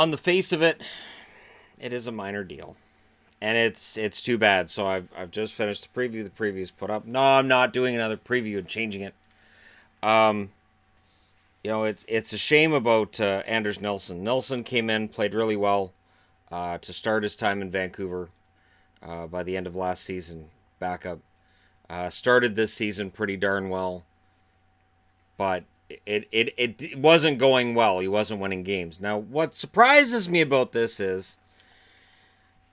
on the face of it, it is a minor deal. And it's too bad. So I've just finished the preview. The preview's put up. No, I'm not doing another preview and changing it. It's a shame about Anders Nilsson. Nilsson came in, played really well to start his time in Vancouver by the end of last season. Backup. Started this season pretty darn well. But it wasn't going well. He wasn't winning games. Now, what surprises me about this is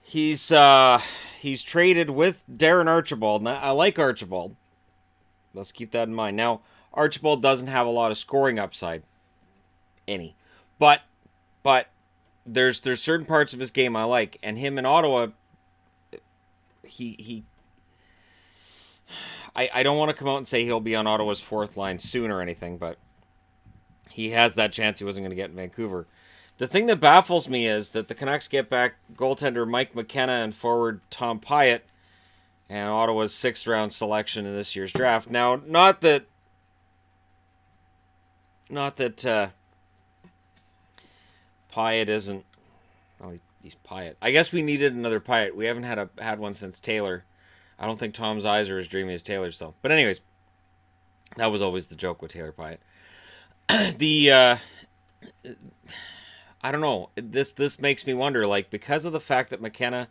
he's traded with Darren Archibald. Now, I like Archibald. Let's keep that in mind. Now, Archibald doesn't have a lot of scoring upside. Any. But there's certain parts of his game I like. And him in Ottawa, I don't want to come out and say he'll be on Ottawa's fourth line soon or anything, but he has that chance he wasn't going to get in Vancouver. The thing that baffles me is that the Canucks get back goaltender Mike McKenna and forward Tom Pyatt, and Ottawa's 6th round selection in this year's draft. Now, not that Pyatt isn't. Well, he's Pyatt. I guess we needed another Pyatt. We haven't had one since Taylor. I don't think Tom's eyes are as dreamy as Taylor's though. But anyways, that was always the joke with Taylor Pyatt. I don't know. This makes me wonder, like, because of the fact that McKenna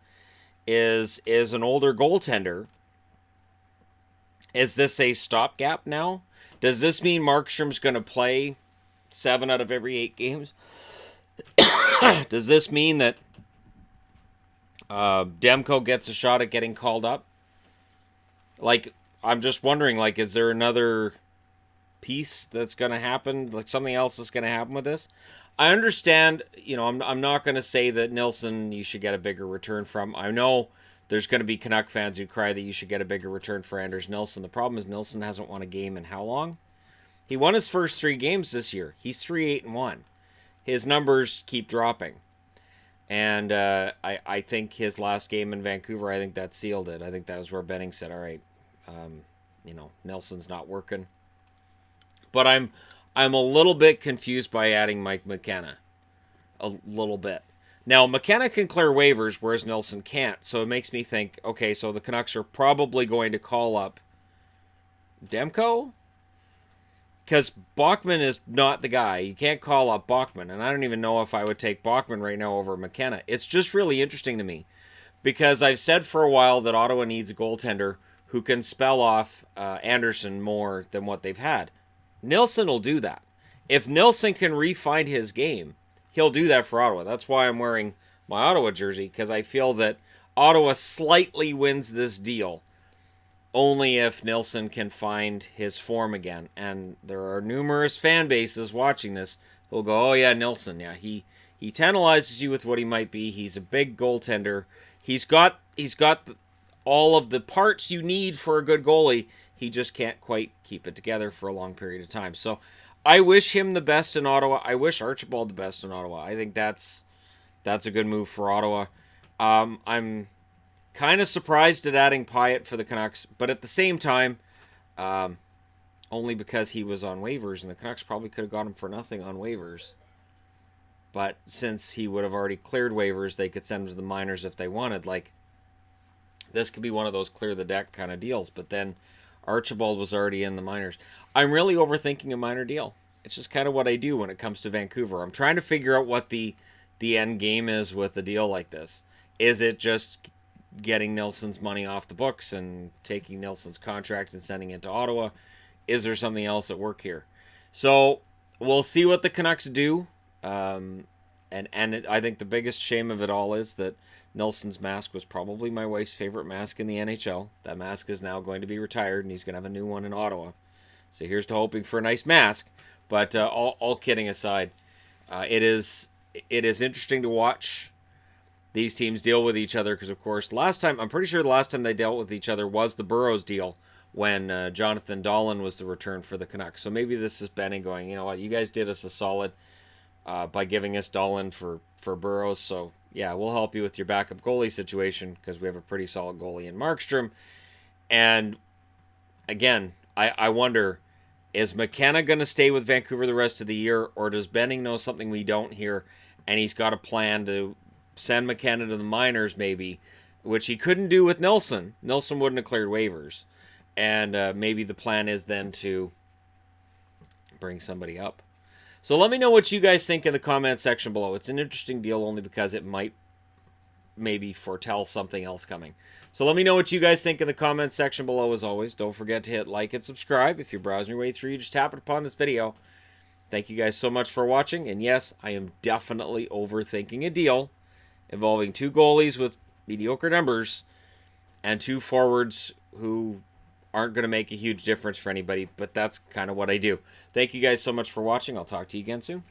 is an older goaltender, is this a stopgap now? Does this mean Markstrom's going to play 7 out of every 8 games? Does this mean that Demko gets a shot at getting called up? Like, I'm just wondering, like, is there another piece that's going to happen? Like, something else that's going to happen with this? I understand, I'm not going to say that Nilsson you should get a bigger return from. I know there's going to be Canuck fans who cry that you should get a bigger return for Anders Nilsson. The problem is Nilsson hasn't won a game in how long? He won his first 3 games this year. He's 3-8-1. His numbers keep dropping. And I think his last game in Vancouver, I think that sealed it. I think that was where Benning said, all right, Nelson's not working. But I'm a little bit confused by adding Mike McKenna. A little bit. Now, McKenna can clear waivers, whereas Nilsson can't. So it makes me think, okay, so the Canucks are probably going to call up Demko? Because Bachman is not the guy. You can't call up Bachman. And I don't even know if I would take Bachman right now over McKenna. It's just really interesting to me. Because I've said for a while that Ottawa needs a goaltender who can spell off Anderson more than what they've had. Nilsson will do that. If Nilsson can refine his game, he'll do that for Ottawa. That's why I'm wearing my Ottawa jersey, because I feel that Ottawa slightly wins this deal only if Nilsson can find his form again. And there are numerous fan bases watching this who'll go, oh yeah, Nilsson, yeah, he tantalizes you with what he might be. He's a big goaltender. He's got all of the parts you need for a good goalie. He just can't quite keep it together for a long period of time. So I wish him the best in Ottawa. I wish Archibald the best in Ottawa. I think that's a good move for Ottawa. I'm kind of surprised at adding Pyatt for the Canucks, but at the same time, only because he was on waivers, and the Canucks probably could have got him for nothing on waivers. But since he would have already cleared waivers, they could send him to the minors if they wanted. Like, this could be one of those clear the deck kind of deals, but then Archibald was already in the minors. I'm really overthinking a minor deal. It's just kind of what I do when it comes to Vancouver. I'm trying to figure out what the end game is with a deal like this. Is it just getting Nilsson's money off the books and taking Nilsson's contract and sending it to Ottawa? Is there something else at work here? So we'll see what the Canucks do. And I think the biggest shame of it all is that Nilsson's mask was probably my wife's favorite mask in the NHL. That mask is now going to be retired, and he's going to have a new one in Ottawa. So here's to hoping for a nice mask. But all kidding aside, it is interesting to watch these teams deal with each other, because, of course, I'm pretty sure the last time they dealt with each other was the Burrows deal when Jonathan Dahlen was the return for the Canucks. So maybe this is Benning going, you know what, you guys did us a solid by giving us Dahlen for Burrows. So, yeah, we'll help you with your backup goalie situation because we have a pretty solid goalie in Markstrom. And, again, I wonder, is McKenna going to stay with Vancouver the rest of the year, or does Benning know something we don't here and he's got a plan to send McKenna to the minors maybe, which he couldn't do with Nilsson. Nilsson wouldn't have cleared waivers. And maybe the plan is then to bring somebody up. So let me know what you guys think in the comment section below. It's an interesting deal only because it might maybe foretell something else coming. So let me know what you guys think in the comment section below. As always, don't forget to hit like and subscribe. If you're browsing your way through, you just tap it upon this video. Thank you guys so much for watching. And yes, I am definitely overthinking a deal involving 2 goalies with mediocre numbers and 2 forwards who aren't going to make a huge difference for anybody, but that's kind of what I do. Thank you guys so much for watching. I'll talk to you again soon.